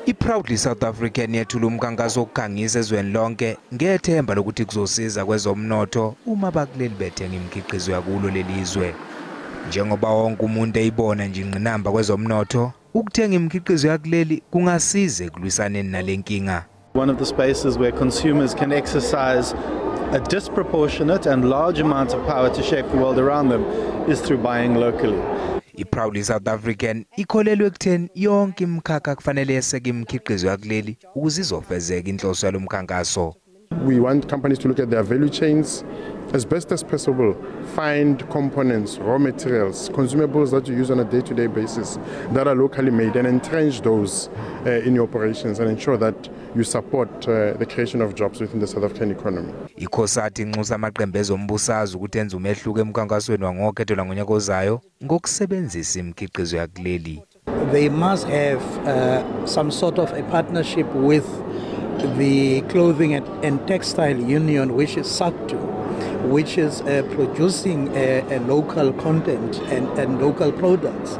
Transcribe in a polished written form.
iProudly South African yethula umkhankaso wokukhangisa ezweni lonke ngethemba lokuthi kuzosiza kwezomnotho uma bakuleli bethenga imikhiqizo yakulo lelizwe. Njengoba wonke umuntu eyibona nje ingqinamba kwezomnotho, ukuthenga imikhiqizo yakuleli kungasiza ekulwisaneni nalenkinga. One of the spaces where consumers can exercise a disproportionate and large amount of power to shape the world around them is through buying locally. iProudly South African ikholelwe ekutheni yonke imkhakha kufanele yeseke imikhiqizo yakuleli ukuze izofezeka inhloso yalomkhankaso. We want companies to look at their value chains as best as possible, find components, raw materials, consumables that you use on a day-to-day basis that are locally made and entrench those in your operations and ensure that you support the creation of jobs within the South African economy. iCOSATU inxusa amaqembu ezombusazwe ukuthi enze umehluko emkhankasweni wangokhethelwa ngonyaka ozayo ngokusebenzisa imikhiqizo yakuleli. They must have some sort of a partnership with the Clothing and Textile Union, which is SABC, which is producing a local content and local products.